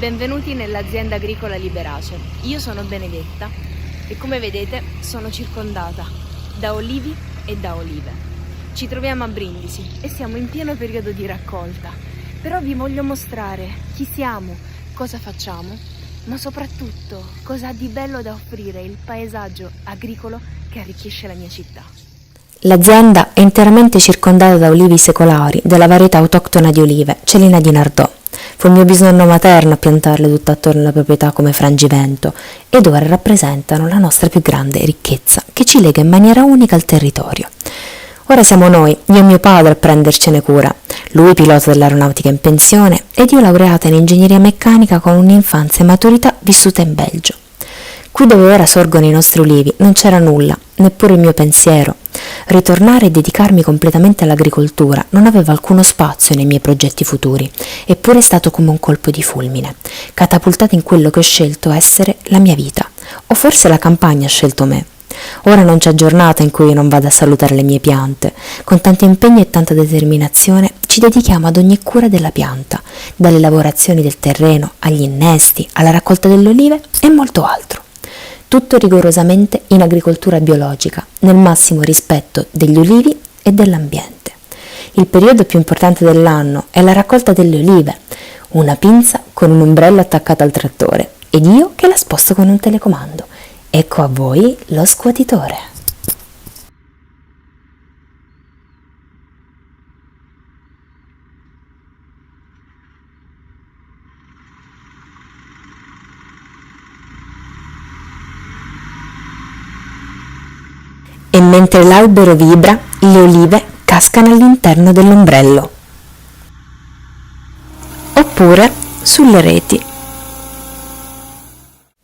Benvenuti nell'azienda agricola Liberace. Io sono Benedetta e come vedete sono circondata da olivi e da olive. Ci troviamo a Brindisi e siamo in pieno periodo di raccolta, però vi voglio mostrare chi siamo, cosa facciamo, ma soprattutto cosa ha di bello da offrire il paesaggio agricolo che arricchisce la mia città. L'azienda è interamente circondata da olivi secolari della varietà autoctona di olive, Celina di Nardò. Fu il mio bisnonno materno a piantarle tutto attorno alla proprietà come frangivento ed ora rappresentano la nostra più grande ricchezza che ci lega in maniera unica al territorio. Ora siamo noi, io e mio padre, a prendercene cura. Lui pilota dell'aeronautica in pensione ed io laureata in ingegneria meccanica con un'infanzia e maturità vissuta in Belgio. Qui dove ora sorgono i nostri ulivi non c'era nulla, neppure il mio pensiero. Ritornare e dedicarmi completamente all'agricoltura non aveva alcuno spazio nei miei progetti futuri, eppure è stato come un colpo di fulmine, catapultata in quello che ho scelto essere la mia vita, o forse la campagna ha scelto me. Ora non c'è giornata in cui io non vada a salutare le mie piante. Con tanto impegno e tanta determinazione ci dedichiamo ad ogni cura della pianta, dalle lavorazioni del terreno agli innesti, alla raccolta delle olive e molto altro. Tutto rigorosamente in agricoltura biologica, nel massimo rispetto degli ulivi e dell'ambiente. Il periodo più importante dell'anno è la raccolta delle olive, una pinza con un ombrello attaccato al trattore ed io che la sposto con un telecomando. Ecco a voi lo scuotitore. E mentre l'albero vibra, le olive cascano all'interno dell'ombrello. Oppure sulle reti.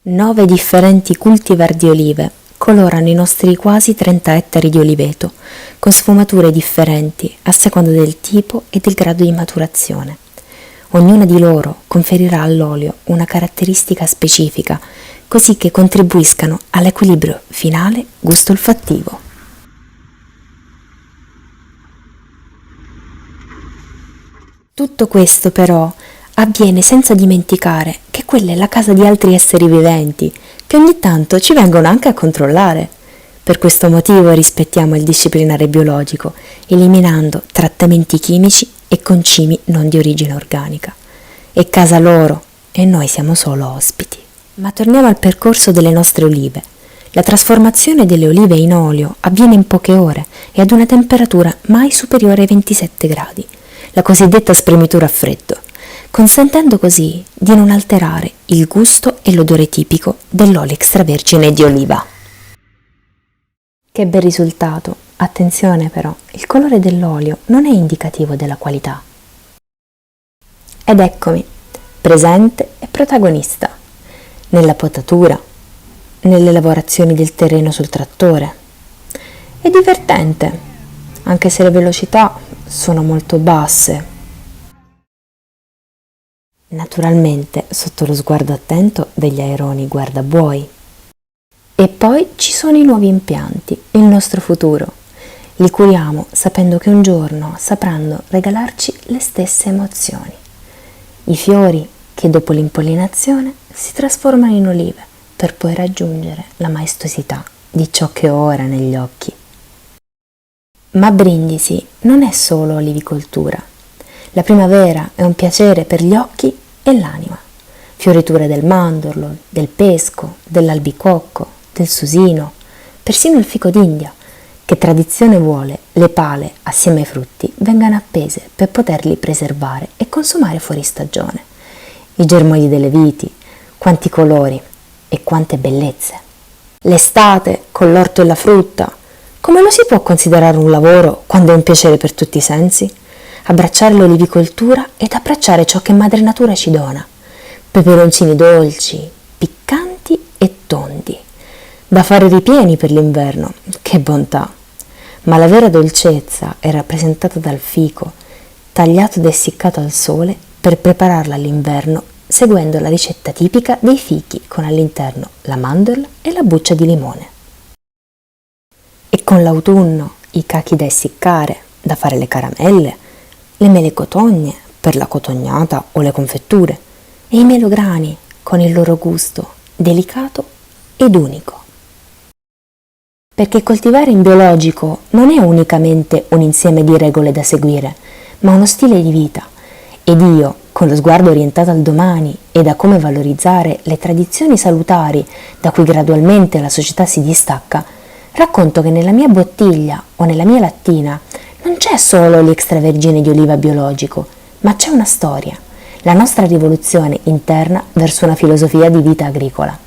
9 differenti cultivar di olive colorano i nostri quasi 30 ettari di oliveto, con sfumature differenti a seconda del tipo e del grado di maturazione. Ognuna di loro conferirà all'olio una caratteristica specifica, così che contribuiscano all'equilibrio finale gusto-olfattivo. Tutto questo però avviene senza dimenticare che quella è la casa di altri esseri viventi, che ogni tanto ci vengono anche a controllare. Per questo motivo rispettiamo il disciplinare biologico, eliminando trattamenti chimici e concimi non di origine organica. È casa loro e noi siamo solo ospiti. Ma torniamo al percorso delle nostre olive. La trasformazione delle olive in olio avviene in poche ore e ad una temperatura mai superiore ai 27 gradi, la cosiddetta spremitura a freddo, consentendo così di non alterare il gusto e l'odore tipico dell'olio extravergine di oliva. Che bel risultato! Attenzione però, il colore dell'olio non è indicativo della qualità. Ed eccomi, presente e protagonista, nella potatura, nelle lavorazioni del terreno sul trattore. È divertente, anche se le velocità sono molto basse. Naturalmente sotto lo sguardo attento degli aeroni guardabuoi. E poi ci sono i nuovi impianti, il nostro futuro. Li curiamo sapendo che un giorno sapranno regalarci le stesse emozioni. I fiori che dopo l'impollinazione si trasformano in olive per poi raggiungere la maestosità di ciò che ho ora negli occhi. Ma Brindisi non è solo olivicoltura. La primavera è un piacere per gli occhi e l'anima. Fioriture del mandorlo, del pesco, dell'albicocco, del susino, persino il fico d'India, che tradizione vuole le pale assieme ai frutti vengano appese per poterli preservare e consumare fuori stagione. I germogli delle viti, quanti colori e quante bellezze. L'estate con l'orto e la frutta, come lo si può considerare un lavoro quando è un piacere per tutti i sensi? Abbracciare l'olivicoltura ed abbracciare ciò che Madre Natura ci dona. Peperoncini dolci, piccanti e tondi, da fare ripieni per l'inverno, che bontà! Ma la vera dolcezza è rappresentata dal fico, tagliato ed essiccato al sole per prepararla all'inverno, seguendo la ricetta tipica dei fichi con all'interno la mandorla e la buccia di limone. E con l'autunno i cachi da essiccare, da fare le caramelle, le mele cotogne per la cotognata o le confetture, e i melograni con il loro gusto delicato ed unico. Perché coltivare in biologico non è unicamente un insieme di regole da seguire, ma uno stile di vita. Ed io, con lo sguardo orientato al domani e da come valorizzare le tradizioni salutari da cui gradualmente la società si distacca, racconto che nella mia bottiglia o nella mia lattina non c'è solo l'extravergine di oliva biologico, ma c'è una storia, la nostra rivoluzione interna verso una filosofia di vita agricola.